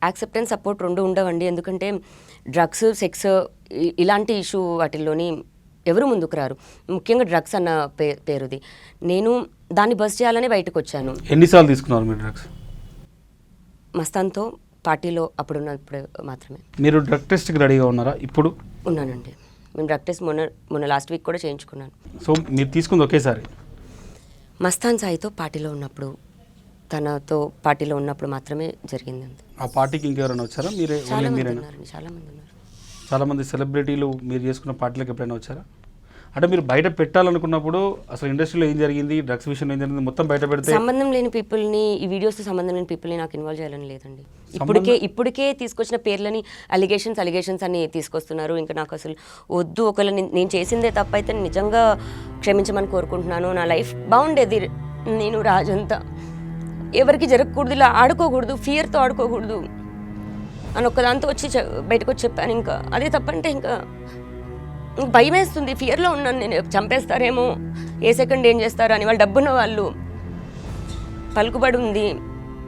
Acceptance support రెండు ఉండవండి. ఎందుకంటే డ్రగ్స్, సెక్స్ ఇలాంటి ఇష్యూ వాటిల్లోని ఎవరు ముందుకు రారు. ముఖ్యంగా డ్రగ్స్ అన్న పేరుది. నేను దాన్ని బస్ చేయాలని బయటకు వచ్చాను. ఎన్నిసార్లు తీసుకున్నారు మీరు డ్రగ్స్? మస్తాన్తో పార్టీలో అప్పుడున్నప్పుడు మాత్రమే. మీరు డ్రగ్ టెస్ట్కి రెడీగా ఉన్నారా ఇప్పుడు? ఉన్నానండి. మేము డ్రగ్ టెస్ట్ మొన్న లాస్ట్ వీక్ కూడా చేయించుకున్నాను. సో మీరు తీసుకుంది ఒకేసారి? మస్తాన్ సాయితో పార్టీలో ఉన్నప్పుడు, తనతో పార్టీలో ఉన్నప్పుడు మాత్రమే జరిగింది. అంతే. ఆ పార్టీకి ఇంకెవరైనా వచ్చారా? మీరే చాలా మంది మీరేనా? ఉన్నారండి, చాలా మంది ఉన్నారు. చాలామంది సెలబ్రిటీలు మీరు చేసుకున్న పార్టీలకు ఎప్పుడైనా వచ్చారా? అంటే మీరు బయట పెట్టాలనుకున్నప్పుడు అసలు ఇండస్ట్రీలో ఏం జరిగింది, డ్రగ్స్ విషయంలో ఏం జరిగింది మొత్తం బయట పెడితే సంబంధం లేని పీపుల్ని, ఈ వీడియోస్తో సంబంధం లేని పీపుల్ని నాకు ఇన్వాల్వ్ చేయాలని లేదండి. ఇప్పటికే తీసుకొచ్చిన పేర్లని అలిగేషన్స్ అని తీసుకొస్తున్నారు. ఇంకా నాకు అసలు వద్దు. ఒకవేళ నేను చేసిందే తప్పైతే నిజంగా క్షమించమని కోరుకుంటున్నాను. నా లైఫ్ బాగుండేది. నేను రాజంతా ఎవరికి జరగకూడదు, ఇలా ఆడుకోకూడదు, ఫియర్తో ఆడుకోకూడదు అని ఒక్కదాంతో వచ్చి బయటకు వచ్చి చెప్పాను. ఇంకా అదే తప్పంటే ఇంకా భయం వేస్తుంది. ఫియర్లో ఉన్నాను నేను. చంపేస్తారేమో, ఏ సెకండ్ ఏం చేస్తారో అని. వాళ్ళు డబ్బున్న వాళ్ళు, పలుకుబడి ఉంది.